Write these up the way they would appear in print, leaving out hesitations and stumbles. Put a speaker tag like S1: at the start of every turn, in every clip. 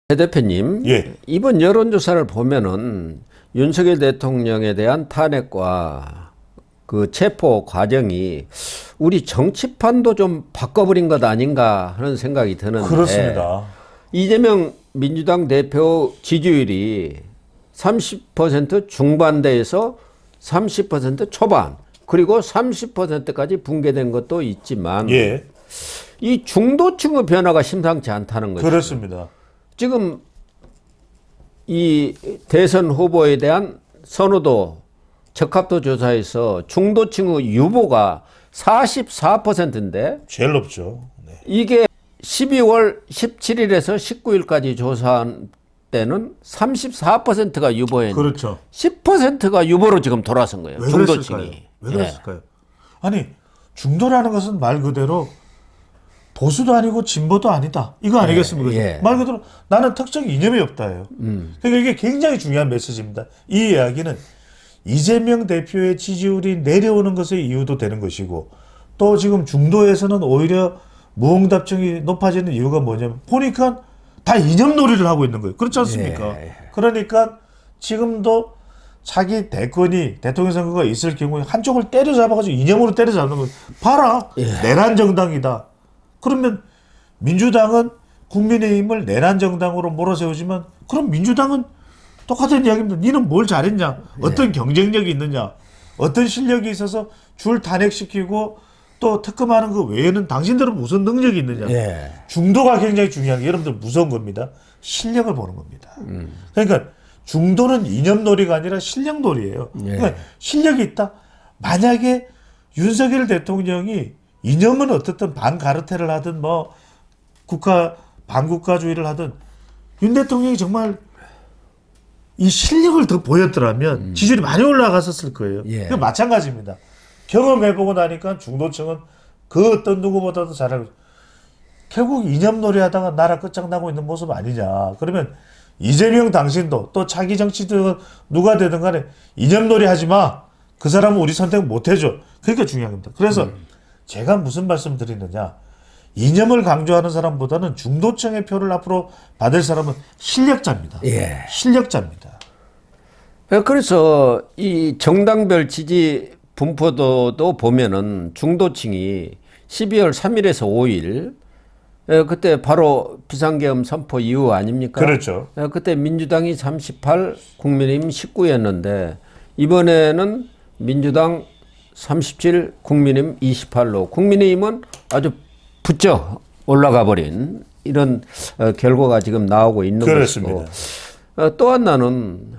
S1: 배 대표님,
S2: 예.
S1: 이번 여론조사를 보면은 윤석열 대통령에 대한 탄핵과 그 체포 과정이 우리 정치판도 좀 바꿔버린 것 아닌가 하는 생각이 드는데.
S2: 그렇습니다.
S1: 이재명 민주당 대표 지지율이 30% 중반대에서 30% 초반, 그리고 30%까지 붕괴된 것도 있지만,
S2: 예.
S1: 이 중도층의 변화가 심상치 않다는 거죠.
S2: 그렇습니다.
S1: 지금 이 대선 후보에 대한 선호도 적합도 조사에서 중도층의 유보가 44%인데
S2: 제일 높죠. 네.
S1: 이게 12월 17일에서 19일까지 조사한 때는 34%가 유보했는데
S2: 그렇죠.
S1: 10%가 유보로 지금 돌아선 거예요.
S2: 왜
S1: 중도층이.
S2: 그랬을까요? 왜 그랬을까요? 아니, 중도라는 것은 말 그대로 보수도 아니고 진보도 아니다. 이거 아니겠습니까?
S1: 예.
S2: 말 그대로 나는 특정 이념이 없다예요. 그러니까 이게 굉장히 중요한 메시지입니다. 이 이야기는 이재명 대표의 지지율이 내려오는 것의 이유도 되는 것이고, 또 지금 중도에서는 오히려 무응답층이 높아지는 이유가 뭐냐면 보니까 다 이념놀이를 하고 있는 거예요. 그렇지 않습니까?
S1: 예.
S2: 그러니까 지금도 자기 대권이 대통령 선거가 있을 경우에 한쪽을 때려잡아가지고 이념으로 때려잡는 거예요. 봐라, 내란 정당이다. 그러면 민주당은 국민의힘을 내란 정당으로 몰아세우지만, 그럼 민주당은 똑같은 이야기입니다. 니는 뭘 잘했냐? 어떤 경쟁력이 있느냐? 어떤 실력이 있어서 줄 탄핵시키고 또 특검하는 거 외에는 당신들은 무슨 능력이 있느냐?
S1: 예.
S2: 중도가 굉장히 중요한 게 여러분들 무서운 겁니다. 실력을 보는 겁니다. 그러니까 중도는 이념놀이가 아니라 실력놀이예요. 그러니까 실력이 있다. 만약에 윤석열 대통령이 이념은 어떻든 반가르텔을 하든 뭐 반국가주의를 하든 윤 대통령이 정말 이 실력을 더 보였더라면 지지율이 많이 올라갔었을 거예요.
S1: 예.
S2: 그 마찬가지입니다. 경험해보고 나니까 중도층은 그 어떤 누구보다도 잘하고, 결국 이념놀이 하다가 나라 끝장나고 있는 모습 아니냐. 그러면 이재명 당신도 또 차기 정치든 누가 되든 간에 이념놀이 하지 마. 그 사람은 우리 선택 못 해줘. 그러니까 중요한 겁니다. 그래서 제가 무슨 말씀 드리느냐. 이념을 강조하는 사람보다는 중도층의 표를 앞으로 받을 사람은 실력자입니다.
S1: 예.
S2: 실력자입니다.
S1: 그래서 이 정당별 지지 분포도도 보면은 중도층이 12월 3일에서 5일 그때 바로 비상계엄 선포 이후 아닙니까?
S2: 그렇죠.
S1: 그때 민주당이 38, 국민의힘 19였는데 이번에는 민주당 37, 국민의힘 28로 국민의힘은 아주 부쩍 올라가 버린 이런 결과가 지금 나오고 있는
S2: 그렇습니다.
S1: 것이고, 또 하나는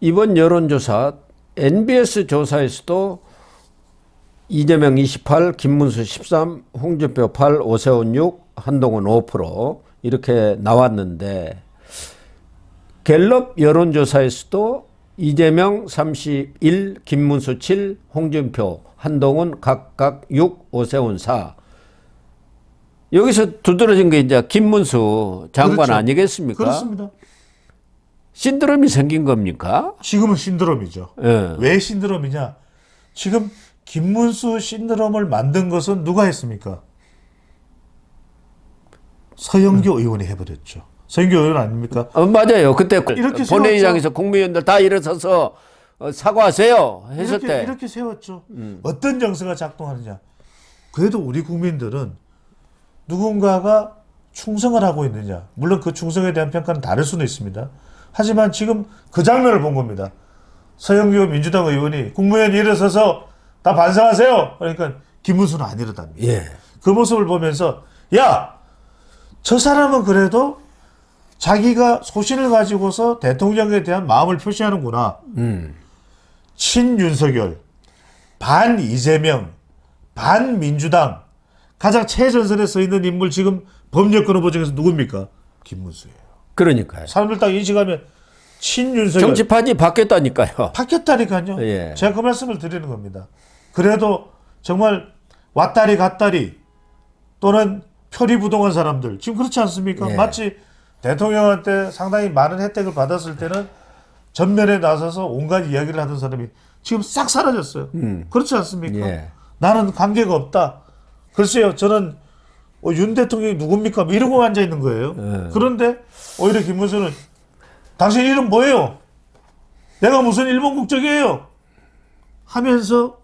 S1: 이번 여론조사 NBS 조사에서도 이재명 28, 김문수 13, 홍준표 8, 오세훈 6, 한동훈 5% 이렇게 나왔는데, 갤럽 여론조사에서도 이재명 31, 김문수 7, 홍준표, 한동훈 각각 6, 오세훈 4. 여기서 두드러진 게 이제 김문수 장관
S2: 그렇죠.
S1: 아니겠습니까?
S2: 그렇습니다.
S1: 신드롬이 생긴 겁니까?
S2: 지금은 신드롬이죠.
S1: 예.
S2: 왜 신드롬이냐? 지금 김문수 신드롬을 만든 것은 누가 했습니까? 서영교 의원이 해버렸죠. 서영교 의원 아닙니까?
S1: 맞아요. 그때
S2: 이렇게
S1: 본회의장에서 국무위원들 다 일어서서 사과하세요 했을 때.
S2: 이렇게 세웠죠. 어떤 정서가 작동하느냐? 그래도 우리 국민들은 누군가가 충성을 하고 있느냐? 물론 그 충성에 대한 평가는 다를 수는 있습니다. 하지만 지금 그 장면을 본 겁니다. 서영교 민주당 의원이 국무위원이 일어서서 다 반성하세요. 그러니까 김문수는 안 이러답니다.
S1: 예.
S2: 그 모습을 보면서, 야, 저 사람은 그래도 자기가 소신을 가지고서 대통령에 대한 마음을 표시하는구나. 친윤석열, 반 이재명, 반 민주당, 가장 최전선에 서 있는 인물 지금 법률권 후보 중에서 누굽니까? 김문수예요.
S1: 그러니까요.
S2: 사람들 딱 인식하면 친윤석열.
S1: 정치판이 바뀌었다니까요.
S2: 바뀌었다니까요.
S1: 예.
S2: 제가 그 말씀을 드리는 겁니다. 그래도 정말 왔다리 갔다리 또는 표리부동한 사람들 지금 그렇지 않습니까?
S1: 예.
S2: 마치 대통령한테 상당히 많은 혜택을 받았을 때는 전면에 나서서 온갖 이야기를 하던 사람이 지금 싹 사라졌어요. 그렇지 않습니까?
S1: 예.
S2: 나는 관계가 없다. 글쎄요, 저는 윤 대통령이 누굽니까? 뭐 이러고 앉아 있는 거예요. 그런데 오히려 김문수는 당신 이름 뭐예요? 내가 무슨 일본 국적이에요? 하면서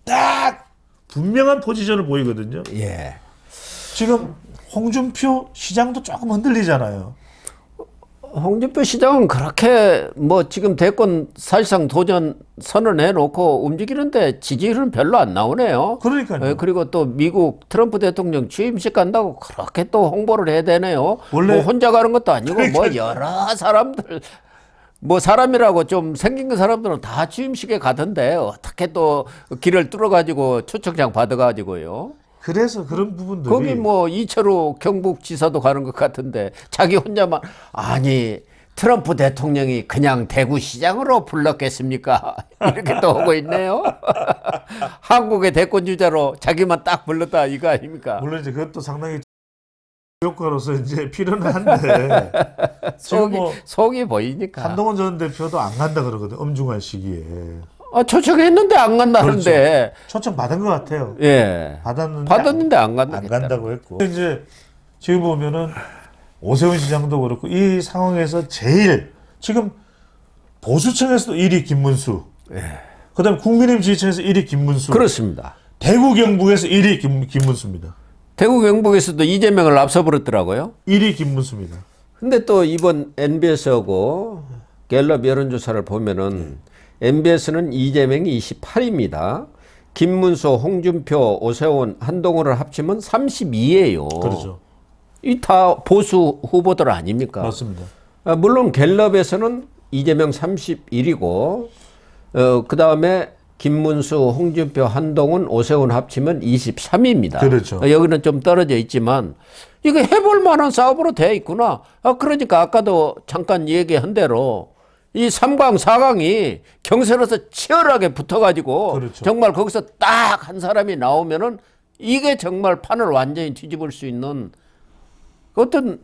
S2: 딱 분명한 포지션을 보이거든요.
S1: 예.
S2: 지금 홍준표 시장도 조금 흔들리잖아요.
S1: 홍준표 시장은 그렇게 뭐 지금 대권 사실상 도전 선언해 놓고 움직이는데 지지율은 별로 안 나오네요.
S2: 그러니까요.
S1: 예, 그리고 또 미국 트럼프 대통령 취임식 간다고 그렇게 또 홍보를 해야 되네요.
S2: 원래-
S1: 뭐 혼자 가는 것도 아니고 뭐 여러 사람들 뭐 사람이라고 좀 생긴 사람들은 다 취임식에 가던데 어떻게 또 길을 뚫어가지고 초청장 받아가지고요.
S2: 그래서 그런 부분들이
S1: 거기 뭐 이철우 경북지사도 가는 것 같은데 자기 혼자만 아니 트럼프 대통령이 그냥 대구시장으로 불렀겠습니까? 이렇게 또 오고 있네요. 한국의 대권 주자로 자기만 딱 불렀다 이거 아닙니까?
S2: 물론 이제 그것도 상당히 효과로서 이제 필요는 한데 지금 뭐
S1: 속이 보이니까.
S2: 한동훈 전 대표도 안 간다 그러거든. 엄중한 시기에
S1: 초청했는데 안 간다는데.
S2: 초청 받은 것 같아요.
S1: 예.
S2: 받았는데
S1: 안 간다.
S2: 안 간다고 했고 이제 지금 보면은 오세훈 시장도 그렇고 이 상황에서 제일 지금 보수층에서도 1위 김문수, 그다음에 국민의힘 지지층에서 1위 김문수,
S1: 그렇습니다.
S2: 대구 경북에서 1위 김문수입니다.
S1: 대구 경북에서도 이재명을 앞서 버렸더라고요.
S2: 1위 김문수입니다.
S1: 근데 또 이번 MBS하고 갤럽 여론조사를 보면은 MBS는 이재명이 28입니다. 김문수, 홍준표, 오세훈, 한동훈을 합치면 32예요.
S2: 그렇죠.
S1: 이 다 보수 후보들 아닙니까?
S2: 맞습니다.
S1: 물론 갤럽에서는 이재명 31이고 그 다음에 김문수, 홍준표, 한동훈, 오세훈 합치면 23입니다.
S2: 그렇죠.
S1: 여기는 좀 떨어져 있지만 이거 해볼 만한 싸움으로 되어 있구나. 그러니까 아까도 잠깐 얘기한 대로 이 3강, 4강이 경선에서 치열하게 붙어가지고
S2: 그렇죠.
S1: 정말 거기서 딱 한 사람이 나오면은 이게 정말 판을 완전히 뒤집을 수 있는 어떤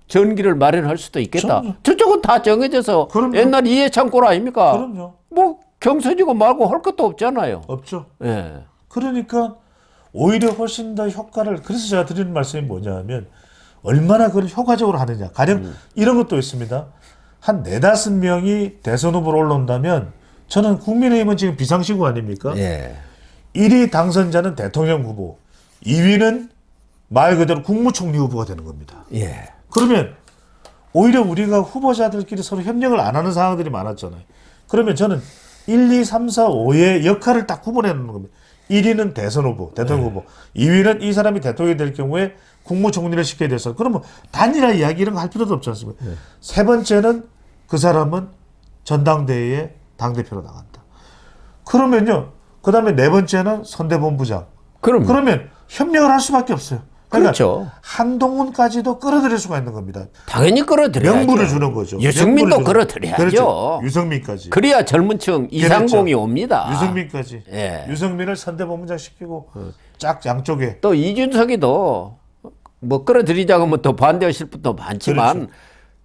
S1: 전기를 마련할 수도 있겠다. 저쪽은 다 정해져서
S2: 그럼요.
S1: 옛날 이해창골 아닙니까?
S2: 그럼요.
S1: 뭐 경선이고 말고 할 것도 없잖아요.
S2: 없죠.
S1: 예.
S2: 그러니까 오히려 훨씬 더 효과를 그래서 제가 드리는 말씀이 뭐냐면 얼마나 그걸 효과적으로 하느냐. 가령 이런 것도 있습니다. 한 4-5명이 대선 후보로 올라온다면 저는 국민의힘은 지금 비상시국 아닙니까?
S1: 예.
S2: 1위 당선자는 대통령 후보, 2위는 말 그대로 국무총리 후보가 되는 겁니다.
S1: 예.
S2: 그러면 오히려 우리가 후보자들끼리 서로 협력을 안 하는 상황들이 많았잖아요. 그러면 저는 1, 2, 3, 4, 5의 역할을 딱 구분해 놓는 겁니다. 1위는 대선 후보, 대통령 후보, 2위는 이 사람이 대통령이 될 경우에 국무총리를 시켜야 돼서 그러면 단일화 이야기 이런 거 할 필요도 없지 않습니까? 세 번째는 그 사람은 전당대회에 당대표로 나간다. 그러면요. 그 다음에 네 번째는 선대본부장. 그러면 협력을 할 수밖에 없어요. 그러니까
S1: 그렇죠.
S2: 한동훈까지도 끌어들일 수가 있는 겁니다.
S1: 당연히 끌어들여야죠.
S2: 명분을 주는 거죠.
S1: 유승민도
S2: 명분을
S1: 끌어들여야죠.
S2: 그렇죠. 유승민까지.
S1: 그래야 젊은층 이상공이 옵니다.
S2: 유승민까지.
S1: 예.
S2: 유승민을 선대본부장 시키고 쫙 양쪽에.
S1: 또 이준석이도 뭐 끌어들이자고 하면 또 반대하실 분도 많지만
S2: 그렇죠.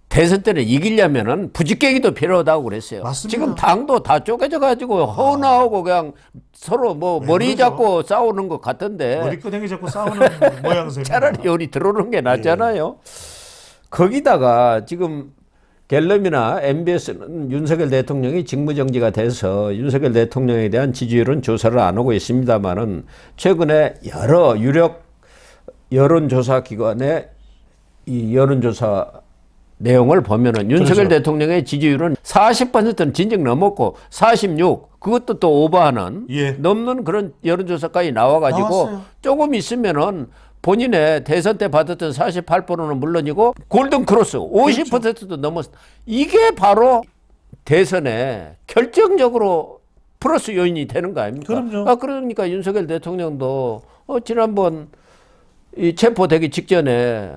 S1: 대선 때는 이기려면은 부직객이도 필요하다고 그랬어요.
S2: 맞습니다.
S1: 지금 당도 다 쪼개져 가지고 허나하고 그냥 서로 뭐 머리
S2: 그러죠?
S1: 잡고 싸우는 것 같은데
S2: 머리끄댕이 잡고 싸우는 모양새입니다.
S1: 차라리 요리 들어오는 게 낫잖아요. 거기다가 지금 갤럽이나 MBS는 윤석열 대통령이 직무정지가 돼서 윤석열 대통령에 대한 지지율은 조사를 안 하고 있습니다만은 최근에 여러 유력 여론조사 기관의 이 여론조사 내용을 보면은 윤석열
S2: 그렇죠.
S1: 대통령의 지지율은 40%는 진즉 넘었고 46 그것도 또 오버하는
S2: 예.
S1: 넘는 그런 여론조사까지 나와가지고
S2: 나왔어요.
S1: 조금 있으면은 본인의 대선 때 받았던 48%는 물론이고 골든 크로스 50%도 넘었어. 이게 바로 대선에 결정적으로 플러스 요인이 되는 거 아닙니까?
S2: 그럼요.
S1: 그러니까 윤석열 대통령도 지난번 이 체포되기 직전에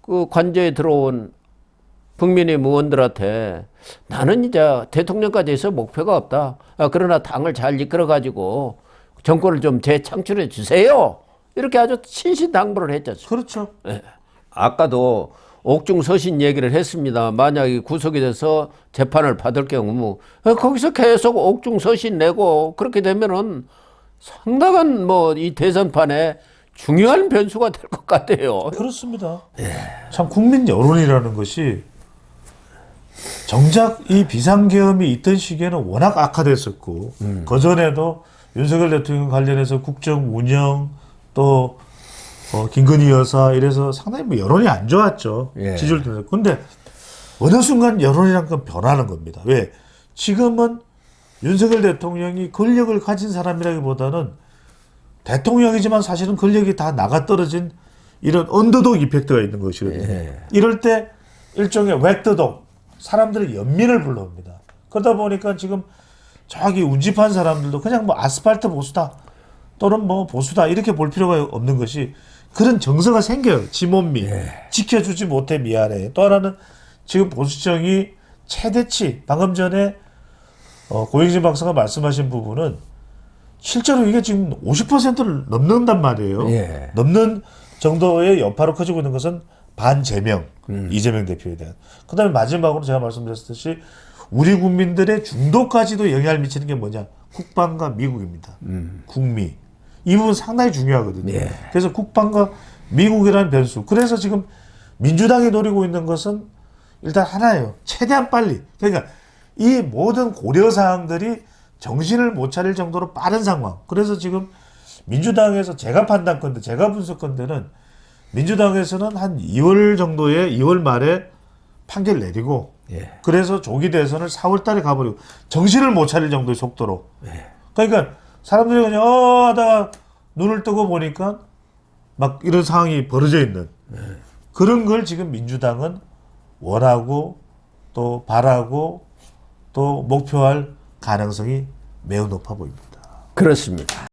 S1: 그 관저에 들어온 국민의힘 의원들한테 나는 이제 대통령까지 해서 목표가 없다. 그러나 당을 잘 이끌어가지고 정권을 좀 재창출해 주세요. 이렇게 아주 신신당부를 했잖아요.
S2: 그렇죠.
S1: 네. 아까도 옥중서신 얘기를 했습니다. 만약에 구속이 돼서 재판을 받을 경우 거기서 계속 옥중서신 내고 그렇게 되면은 상당한 뭐 이 대선판에 중요한 변수가 될 것 같아요.
S2: 그렇습니다. 참 국민 여론이라는 것이 정작 이 비상계엄이 있던 시기에는 워낙 악화됐었고 그전에도 윤석열 대통령 관련해서 국정 운영 또 김건희 여사 이래서 상당히 뭐 여론이 안 좋았죠.
S1: 예.
S2: 지지율도. 근데 어느 순간 여론이란 건 변하는 겁니다. 왜? 지금은 윤석열 대통령이 권력을 가진 사람이라기보다는 대통령이지만 사실은 권력이 다 나가 떨어진 이런 언더독 이펙트가 있는 것이거든요.
S1: 예.
S2: 이럴 때 일종의 웩더독, 사람들의 연민을 불러옵니다. 그러다 보니까 지금 저기 운집한 사람들도 그냥 뭐 아스팔트 보수다 또는 뭐 보수다 이렇게 볼 필요가 없는 것이 그런 정서가 생겨요. 지몬미. 지켜주지 못해 미안해. 또 하나는 지금 보수정이 최대치 방금 전에 고영진 박사가 말씀하신 부분은 실제로 이게 지금 50%를 넘는단 말이에요.
S1: 예.
S2: 넘는 정도의 여파로 커지고 있는 것은 반제명, 이재명 대표에 대한. 그 다음에 마지막으로 제가 말씀드렸듯이 우리 국민들의 중도까지도 영향을 미치는 게 뭐냐. 국방과 미국입니다. 국미. 이 부분 상당히 중요하거든요.
S1: 예.
S2: 그래서 국방과 미국이라는 변수. 그래서 지금 민주당이 노리고 있는 것은 일단 하나예요. 최대한 빨리. 그러니까 이 모든 고려사항들이 정신을 못 차릴 정도로 빠른 상황. 그래서 지금 민주당에서 제가 판단컨대, 제가 분석컨대는 민주당에서는 한 2월 정도에 2월 말에 판결 내리고
S1: 예.
S2: 그래서 조기 대선을 4월 달에 가버리고 정신을 못 차릴 정도의 속도로.
S1: 예.
S2: 그러니까 사람들이 그냥 하다가 눈을 뜨고 보니까 막 이런 상황이 벌어져 있는 그런 걸 지금 민주당은 원하고 또 바라고 또 목표할 가능성이 매우 높아 보입니다.
S1: 그렇습니다.